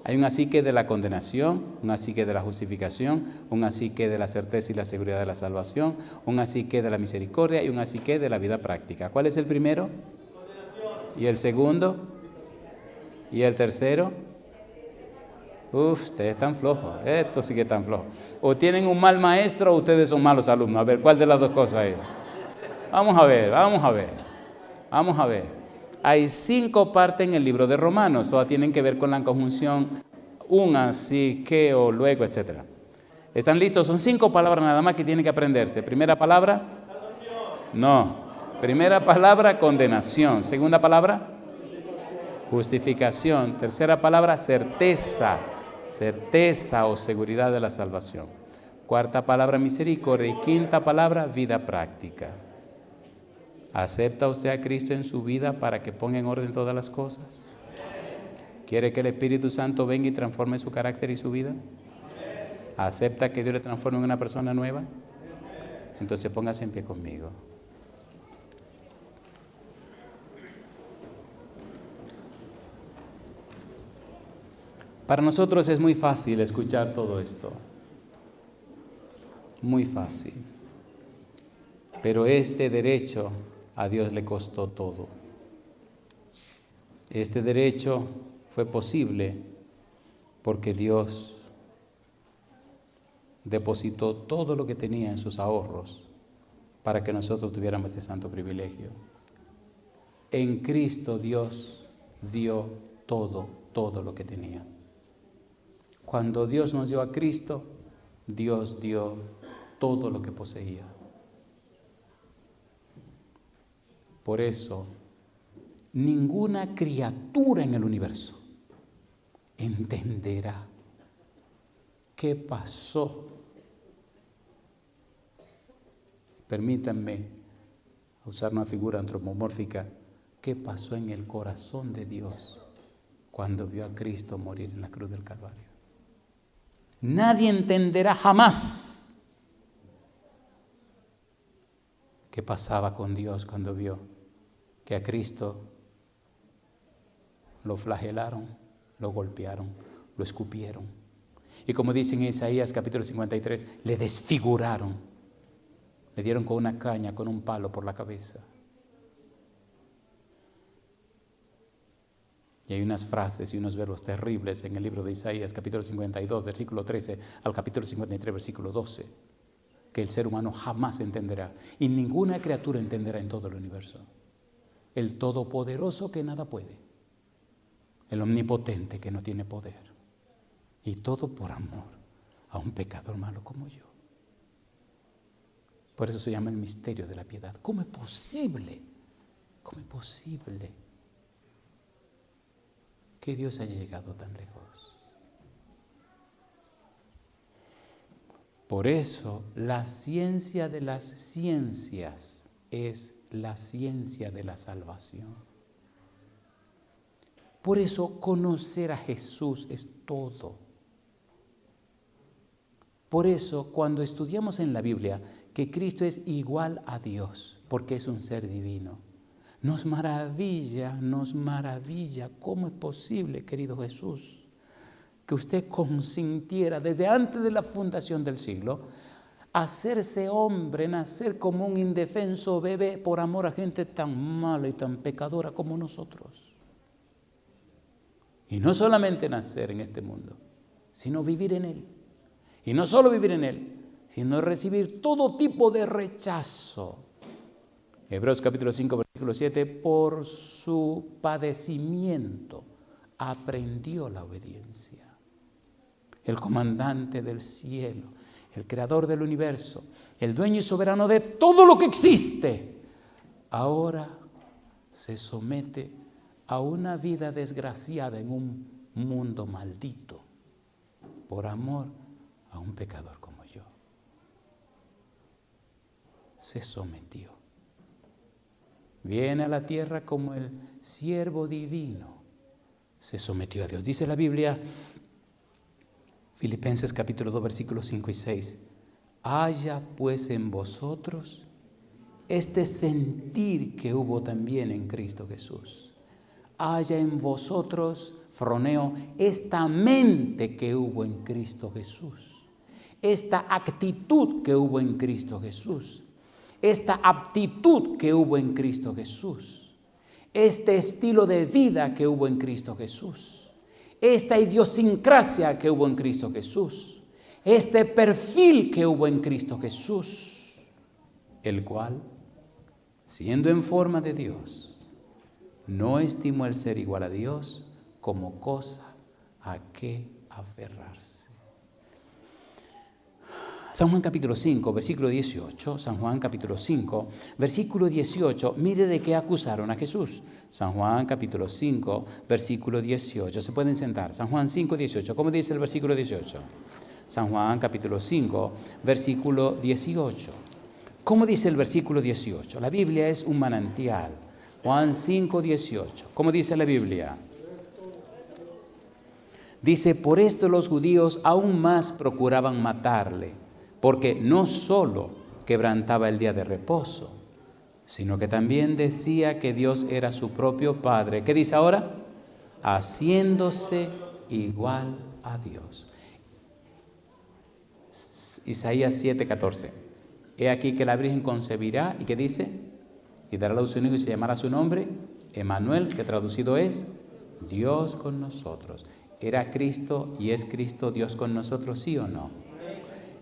Hay un asique de la condenación, un asique de la justificación, un asique de la certeza y la seguridad de la salvación, un asique de la misericordia y un asique de la vida práctica. ¿Cuál es el primero? Condenación. ¿Y el segundo? ¿Y el tercero? Ustedes están flojos, esto sí que están flojos. O tienen un mal maestro o ustedes son malos alumnos. A ver, ¿cuál de las dos cosas es? Vamos a ver. Hay 5 partes en el libro de Romanos, todas tienen que ver con la conjunción un, así, que, o, luego, etc. ¿Están listos? Son 5 palabras nada más que tienen que aprenderse. Primera palabra, no. Primera palabra, condenación. Segunda palabra, justificación. Tercera palabra, certeza o seguridad de la salvación. Cuarta palabra, misericordia. Y quinta palabra, vida práctica. ¿Acepta usted a Cristo en su vida para que ponga en orden todas las cosas? ¿Quiere que el Espíritu Santo venga y transforme su carácter y su vida? ¿Acepta que Dios le transforme en una persona nueva? Entonces póngase en pie conmigo. Para nosotros es muy fácil escuchar todo esto. Muy fácil. Pero este derecho a Dios le costó todo. Este derecho fue posible porque Dios depositó todo lo que tenía en sus ahorros para que nosotros tuviéramos este santo privilegio. En Cristo Dios dio todo lo que tenía. Cuando Dios nos dio a Cristo, Dios dio todo lo que poseía. Por eso, ninguna criatura en el universo entenderá qué pasó. Permítanme usar una figura antropomórfica. ¿Qué pasó en el corazón de Dios cuando vio a Cristo morir en la cruz del Calvario? Nadie entenderá jamás qué pasaba con Dios cuando vio que a Cristo lo flagelaron, lo golpearon, lo escupieron. Y como dice en Isaías capítulo 53, le desfiguraron. Le dieron con una caña, con un palo por la cabeza. Y hay unas frases y unos verbos terribles en el libro de Isaías, capítulo 52, versículo 13, al capítulo 53, versículo 12, que el ser humano jamás entenderá. Y ninguna criatura entenderá en todo el universo. El todopoderoso que nada puede. El omnipotente que no tiene poder. Y todo por amor a un pecador malo como yo. Por eso se llama el misterio de la piedad. ¿Cómo es posible? ¿Cómo es posible que Dios haya llegado tan lejos? Por eso la ciencia de las ciencias es la ciencia de la salvación. Por eso conocer a Jesús es todo. Por eso cuando estudiamos en la Biblia que Cristo es igual a Dios, porque es un ser divino, nos maravilla, ¿cómo es posible, querido Jesús, que usted consintiera desde antes de la fundación del siglo, hacerse hombre, nacer como un indefenso bebé por amor a gente tan mala y tan pecadora como nosotros? Y no solamente nacer en este mundo, sino vivir en él. Y no solo vivir en él, sino recibir todo tipo de rechazo. Hebreos capítulo 5, versículo 7, por su padecimiento aprendió la obediencia. El comandante del cielo, el creador del universo, el dueño y soberano de todo lo que existe, ahora se somete a una vida desgraciada en un mundo maldito por amor a un pecador como yo. Se sometió. Viene a la tierra como el siervo divino. Se sometió a Dios. Dice la Biblia, Filipenses capítulo 2, versículos 5 y 6. Haya pues en vosotros este sentir que hubo también en Cristo Jesús. Haya en vosotros, froneo, esta mente que hubo en Cristo Jesús. Esta actitud que hubo en Cristo Jesús. Esta aptitud que hubo en Cristo Jesús, este estilo de vida que hubo en Cristo Jesús, esta idiosincrasia que hubo en Cristo Jesús, este perfil que hubo en Cristo Jesús, el cual, siendo en forma de Dios, no estimó el ser igual a Dios como cosa a que aferrarse. San Juan capítulo 5, versículo 18, San Juan capítulo 5, versículo 18, mire de qué acusaron a Jesús. San Juan capítulo 5, versículo 18, se pueden sentar. San Juan 5, 18, ¿cómo dice el versículo 18? San Juan capítulo 5, versículo 18. ¿Cómo dice el versículo 18? La Biblia es un manantial. Juan 5, 18, ¿cómo dice la Biblia? Dice, por esto los judíos aún más procuraban matarle, porque no solo quebrantaba el día de reposo, sino que también decía que Dios era su propio Padre. ¿Qué dice ahora? Haciéndose igual a Dios. Isaías 7:14. He aquí que la Virgen concebirá, ¿y qué dice? Y dará a luz un hijo y se llamará su nombre Emmanuel, que traducido es Dios con nosotros. ¿Era Cristo y es Cristo Dios con nosotros, sí o no?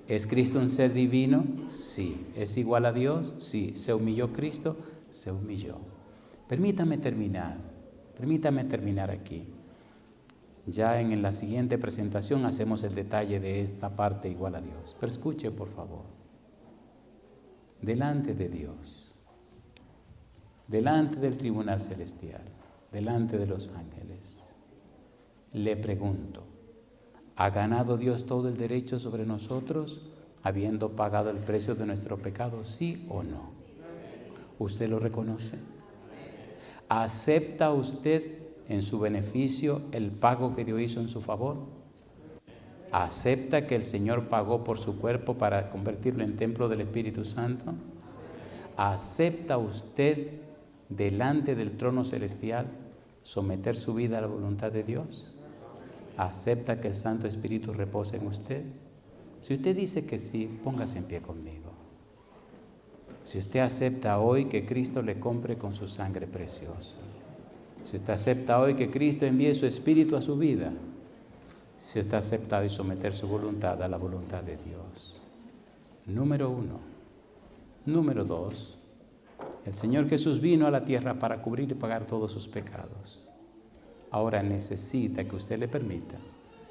¿Es Cristo un ser divino? Sí. ¿Es igual a Dios? Sí. ¿Se humilló Cristo? Se humilló. Permítame terminar aquí. Ya en la siguiente presentación hacemos el detalle de esta parte igual a Dios. Pero escuche, por favor. Delante de Dios, delante del tribunal celestial, delante de los ángeles, le pregunto, ¿ha ganado Dios todo el derecho sobre nosotros, habiendo pagado el precio de nuestro pecado, sí o no? ¿Usted lo reconoce? ¿Acepta usted en su beneficio el pago que Dios hizo en su favor? ¿Acepta que el Señor pagó por su cuerpo para convertirlo en templo del Espíritu Santo? ¿Acepta usted delante del trono celestial someter su vida a la voluntad de Dios? ¿Acepta que el Santo Espíritu repose en usted? Si usted dice que sí, póngase en pie conmigo. Si usted acepta hoy que Cristo le compre con su sangre preciosa, si usted acepta hoy que Cristo envíe su Espíritu a su vida, si usted acepta hoy someter su voluntad a la voluntad de Dios. Número 1. Número 2. El Señor Jesús vino a la tierra para cubrir y pagar todos sus pecados. Ahora necesita que usted le permita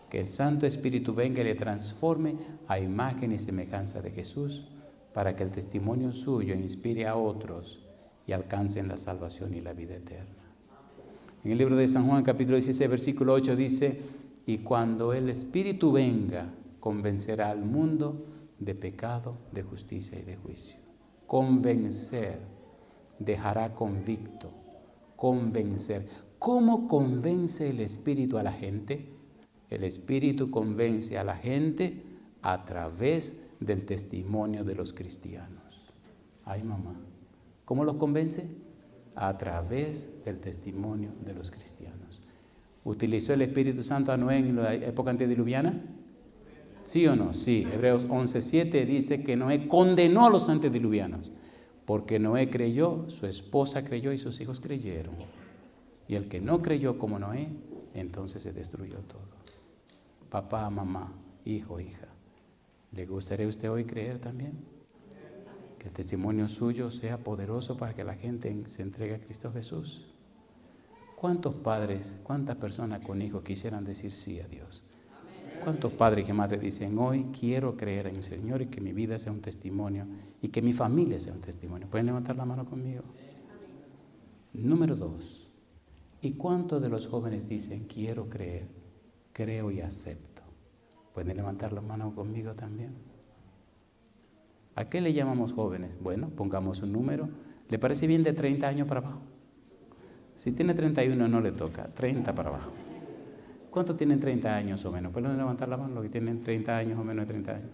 que el Santo Espíritu venga y le transforme a imagen y semejanza de Jesús, para que el testimonio suyo inspire a otros y alcancen la salvación y la vida eterna. En el libro de San Juan, capítulo 16, versículo 8 dice: y cuando el Espíritu venga, convencerá al mundo de pecado, de justicia y de juicio. Convencer, dejará convicto, convencer. ¿Cómo convence el Espíritu a la gente? El Espíritu convence a la gente a través del testimonio de los cristianos. Ay, mamá, ¿cómo los convence? A través del testimonio de los cristianos. ¿Utilizó el Espíritu Santo a Noé en la época antediluviana? ¿Sí o no? Sí. Hebreos 11:7 dice que Noé condenó a los antediluvianos, porque Noé creyó, su esposa creyó y sus hijos creyeron. Y el que no creyó como Noé, entonces se destruyó todo. Papá, mamá, hijo, hija, ¿le gustaría a usted hoy creer también? Que el testimonio suyo sea poderoso para que la gente se entregue a Cristo Jesús. ¿Cuántos padres, cuántas personas con hijos quisieran decir sí a Dios? ¿Cuántos padres y madres dicen: hoy quiero creer en el Señor y que mi vida sea un testimonio y que mi familia sea un testimonio? ¿Pueden levantar la mano conmigo? Número 2. ¿Y cuántos de los jóvenes dicen: quiero creer, creo y acepto? ¿Pueden levantar la mano conmigo también? ¿A qué le llamamos jóvenes? Bueno, pongamos un número. ¿Le parece bien de 30 años para abajo? Si tiene 31 no le toca, 30 para abajo. ¿Cuántos tienen 30 años o menos? ¿Pueden levantar la mano los que tienen 30 años o menos de 30 años?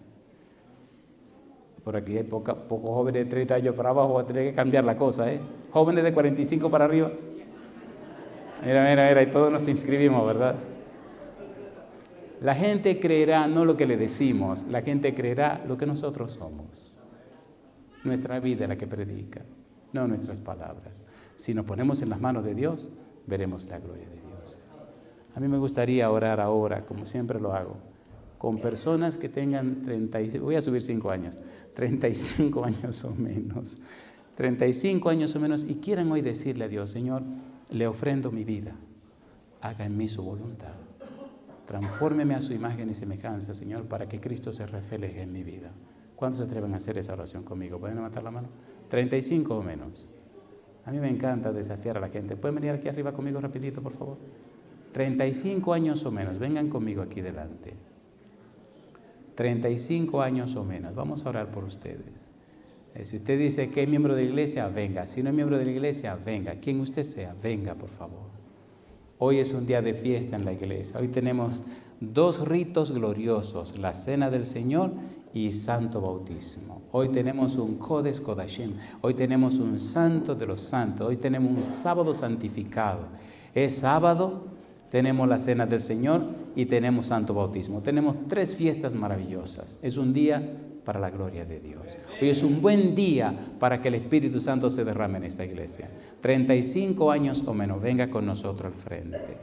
Por aquí hay pocos jóvenes de 30 años para abajo, va a tener que cambiar la cosa, ¿eh? Jóvenes de 45 para arriba. Mira, y todos nos inscribimos, ¿verdad? La gente creerá no lo que le decimos, la gente creerá lo que nosotros somos. Nuestra vida es la que predica, no nuestras palabras. Si nos ponemos en las manos de Dios, veremos la gloria de Dios. A mí me gustaría orar ahora, como siempre lo hago, con personas que tengan 35 años o menos. 35 años o menos y quieran hoy decirle a Dios: Señor, le ofrendo mi vida, haga en mí su voluntad. Transfórmeme a su imagen y semejanza, Señor, para que Cristo se refleje en mi vida. ¿Cuántos se atreven a hacer esa oración conmigo? ¿Pueden levantar la mano? 35 o menos. A mí me encanta desafiar a la gente. ¿Pueden venir aquí arriba conmigo rapidito, por favor? 35 años o menos. Vengan conmigo aquí delante. 35 años o menos. Vamos a orar por ustedes. Si usted dice que es miembro de la iglesia, venga. Si no es miembro de la iglesia, venga. Quien usted sea, venga, por favor. Hoy es un día de fiesta en la iglesia. Hoy tenemos 2 ritos gloriosos: la Cena del Señor y Santo Bautismo. Hoy tenemos un Kodesh Kodashim. Hoy tenemos un Santo de los Santos. Hoy tenemos un sábado santificado. Es sábado tenemos la Cena del Señor y tenemos Santo Bautismo. Tenemos 3 fiestas maravillosas. Es un día para la gloria de Dios. Hoy es un buen día para que el Espíritu Santo se derrame en esta iglesia. 35 años o menos, venga con nosotros al frente.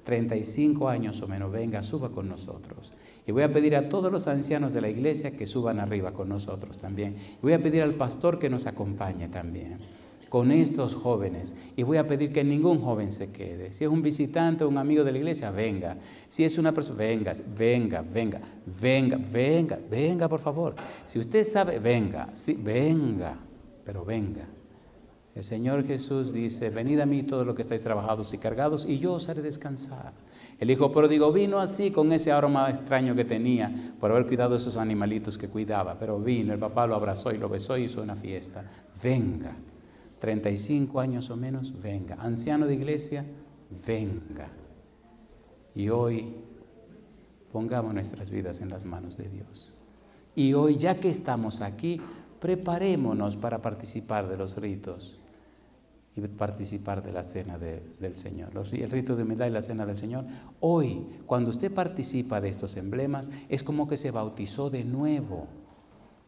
35 años o menos, venga, suba con nosotros. Y voy a pedir a todos los ancianos de la iglesia que suban arriba con nosotros también. Y voy a pedir al pastor que nos acompañe también con estos jóvenes. Y voy a pedir que ningún joven se quede. Si es un visitante o un amigo de la iglesia, venga. Si es una persona, venga, por favor. Si usted sabe, venga, sí, venga, pero venga. El Señor Jesús dice, venid a mí todos los que estáis trabajados y cargados, y yo os haré descansar. El hijo pródigo vino así con ese aroma extraño que tenía por haber cuidado de esos animalitos que cuidaba, pero vino, el papá lo abrazó y lo besó y hizo una fiesta. Venga, 35 años o menos, venga. Anciano de iglesia, venga. Y hoy pongamos nuestras vidas en las manos de Dios. Y hoy, ya que estamos aquí, preparémonos para participar de los ritos y participar de la cena del Señor. El rito de humildad y la cena del Señor. Hoy, cuando usted participa de estos emblemas, es como que se bautizó de nuevo.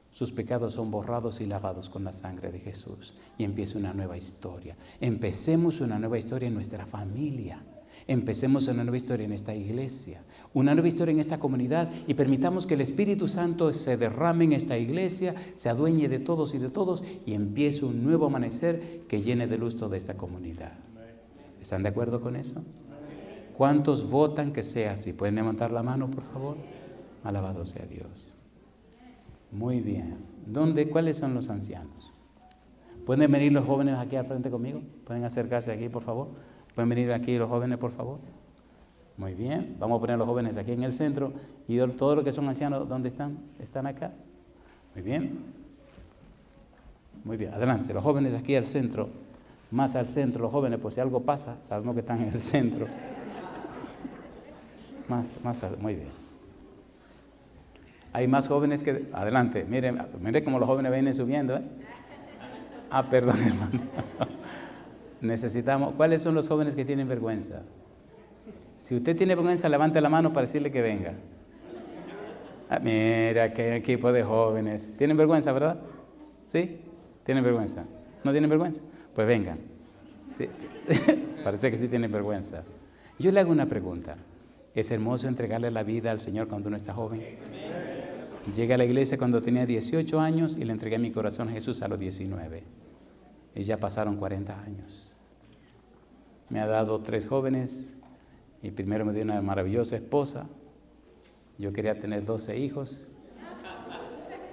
Sus pecados son borrados y lavados con la sangre de Jesús. Y empieza una nueva historia. Empecemos una nueva historia en nuestra familia. Empecemos una nueva historia en esta iglesia, una nueva historia en esta comunidad, y permitamos que el Espíritu Santo se derrame en esta iglesia, se adueñe de todos y empiece un nuevo amanecer que llene de luz toda esta comunidad. ¿Están de acuerdo con eso? ¿Cuántos votan que sea así? ¿Pueden levantar la mano, por favor? Alabado sea Dios. Muy bien. ¿Cuáles son los ancianos? ¿Pueden venir los jóvenes aquí al frente conmigo? ¿Pueden acercarse aquí, por favor? ¿Pueden venir aquí los jóvenes, por favor? Muy bien. Vamos a poner a los jóvenes aquí en el centro. ¿Y todos los que son ancianos, dónde están? ¿Están acá? Muy bien. Muy bien. Adelante. Los jóvenes aquí al centro. Más al centro, los jóvenes, pues si algo pasa, sabemos que están en el centro. Muy bien. Hay más jóvenes que... Adelante. Miren cómo los jóvenes vienen subiendo, ¿eh? Perdón, hermano. Necesitamos... ¿Cuáles son los jóvenes que tienen vergüenza? Si usted tiene vergüenza, levante la mano para decirle que venga. Mira, qué equipo de jóvenes. ¿Tienen vergüenza, verdad? ¿Sí? ¿Tienen vergüenza? ¿No tienen vergüenza? Pues vengan. Sí. Parece que sí tienen vergüenza. Yo le hago una pregunta. ¿Es hermoso entregarle la vida al Señor cuando uno está joven? Llegué a la iglesia cuando tenía 18 años y le entregué mi corazón a Jesús a los 19. Y ya pasaron 40 años. Me ha dado 3 jóvenes y primero me dio una maravillosa esposa. Yo quería tener 12 hijos.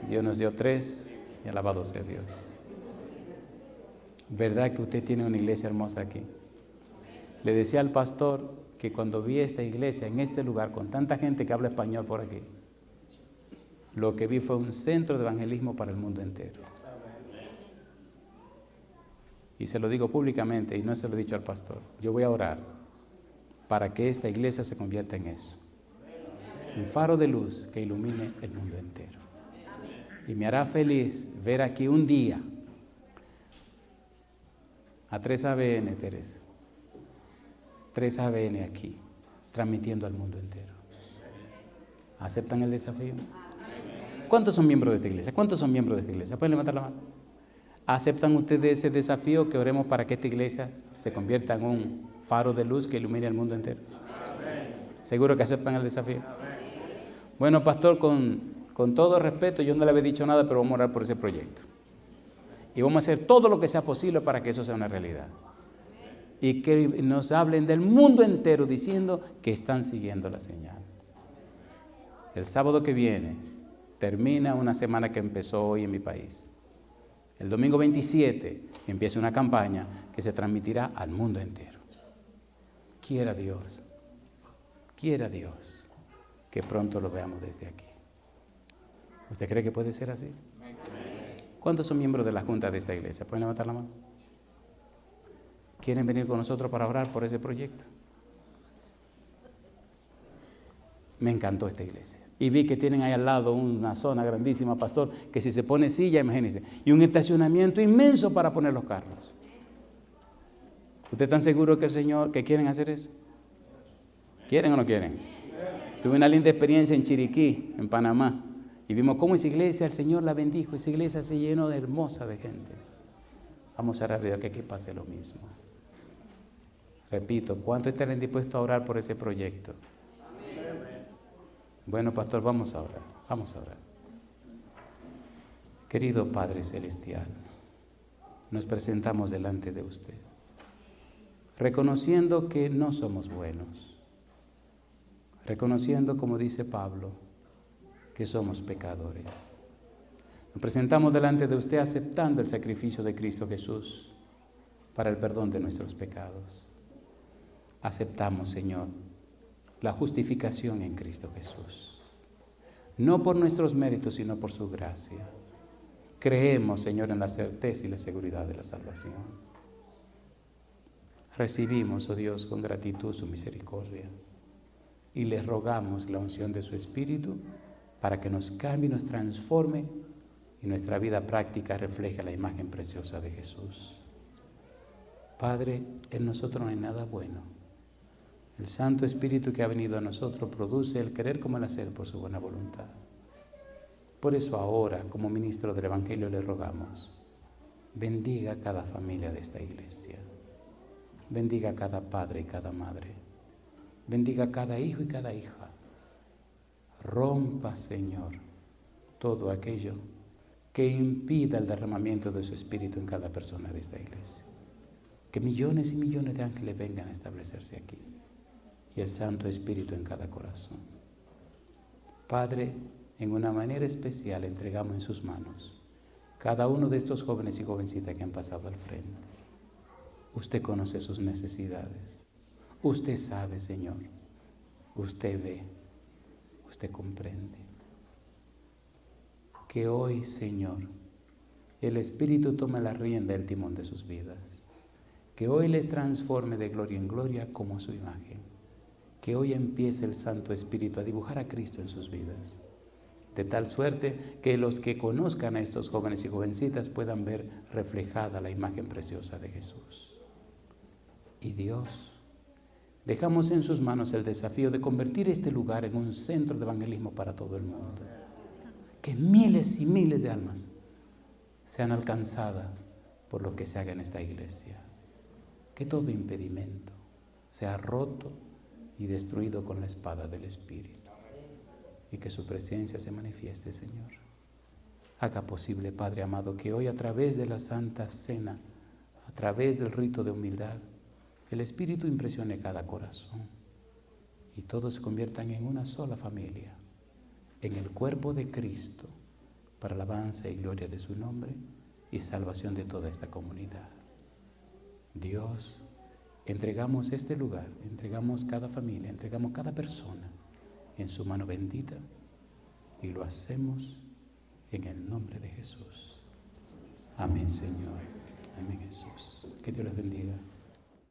Dios nos dio 3 y alabado sea Dios. ¿Verdad que usted tiene una iglesia hermosa aquí? Le decía al pastor que cuando vi esta iglesia en este lugar con tanta gente que habla español por aquí, lo que vi fue un centro de evangelismo para el mundo entero. Y se lo digo públicamente y no se lo he dicho al pastor. Yo voy a orar para que esta iglesia se convierta en eso. Un faro de luz que ilumine el mundo entero. Y me hará feliz ver aquí un día a 3ABN, Teresa. 3ABN aquí, transmitiendo al mundo entero. ¿Aceptan el desafío? ¿Cuántos son miembros de esta iglesia? ¿Cuántos son miembros de esta iglesia? ¿Pueden levantar la mano? ¿Aceptan ustedes ese desafío, que oremos para que esta iglesia se convierta en un faro de luz que ilumine el mundo entero? ¿Seguro que aceptan el desafío? Bueno, pastor, con todo respeto, yo no le había dicho nada, pero vamos a orar por ese proyecto. Y vamos a hacer todo lo que sea posible para que eso sea una realidad. Y que nos hablen del mundo entero diciendo que están siguiendo la señal. El sábado que viene termina una semana que empezó hoy en mi país. El domingo 27 empieza una campaña que se transmitirá al mundo entero. Quiera Dios que pronto lo veamos desde aquí. ¿Usted cree que puede ser así? ¿Cuántos son miembros de la junta de esta iglesia? ¿Pueden levantar la mano? ¿Quieren venir con nosotros para orar por ese proyecto? Me encantó esta iglesia. Y vi que tienen ahí al lado una zona grandísima, pastor, que si se pone silla, imagínense, y un estacionamiento inmenso para poner los carros. ¿Usted está seguro que el Señor, que quieren hacer eso? ¿Quieren o no quieren? Tuve una linda experiencia en Chiriquí, en Panamá, y vimos cómo esa iglesia, el Señor la bendijo, esa iglesia se llenó de hermosa de gentes. Vamos a orar a Dios que aquí pase lo mismo. Repito, ¿cuánto estarán dispuestos a orar por ese proyecto? Bueno, pastor, vamos a orar, vamos a orar. Querido Padre Celestial, nos presentamos delante de usted, reconociendo que no somos buenos, reconociendo, como dice Pablo, que somos pecadores. Nos presentamos delante de usted aceptando el sacrificio de Cristo Jesús para el perdón de nuestros pecados. Aceptamos, Señor, la justificación en Cristo Jesús, no por nuestros méritos, sino por su gracia. Creemos, Señor, en la certeza y la seguridad de la salvación. Recibimos, oh Dios, con gratitud su misericordia y le rogamos la unción de su Espíritu para que nos cambie y nos transforme y nuestra vida práctica refleje la imagen preciosa de Jesús. Padre, en nosotros no hay nada bueno. El Santo Espíritu que ha venido a nosotros produce el querer como el hacer por su buena voluntad. Por eso ahora, como ministro del Evangelio, le rogamos, bendiga a cada familia de esta iglesia. Bendiga a cada padre y cada madre. Bendiga a cada hijo y cada hija. Rompa, Señor, todo aquello que impida el derramamiento de su Espíritu en cada persona de esta iglesia. Que millones y millones de ángeles vengan a establecerse aquí y el Santo Espíritu en cada corazón. Padre, en una manera especial entregamos en sus manos cada uno de estos jóvenes y jovencitas que han pasado al frente. Usted conoce sus necesidades. Usted sabe, Señor. Usted ve. Usted comprende. Que hoy, Señor, el Espíritu tome la rienda del timón de sus vidas. Que hoy les transforme de gloria en gloria como a su imagen. Que hoy empiece el Santo Espíritu a dibujar a Cristo en sus vidas. De tal suerte que los que conozcan a estos jóvenes y jovencitas puedan ver reflejada la imagen preciosa de Jesús. Y Dios, dejamos en sus manos el desafío de convertir este lugar en un centro de evangelismo para todo el mundo. Que miles y miles de almas sean alcanzadas por lo que se haga en esta iglesia. Que todo impedimento sea roto y destruido con la espada del Espíritu. Y que su presencia se manifieste, Señor. Haga posible, Padre amado, que hoy a través de la Santa Cena, a través del rito de humildad, el Espíritu impresione cada corazón y todos se conviertan en una sola familia, en el cuerpo de Cristo, para alabanza y gloria de su nombre y salvación de toda esta comunidad. Dios, entregamos este lugar, entregamos cada familia, entregamos cada persona en su mano bendita y lo hacemos en el nombre de Jesús. Amén, Señor. Amén, Jesús. Que Dios les bendiga.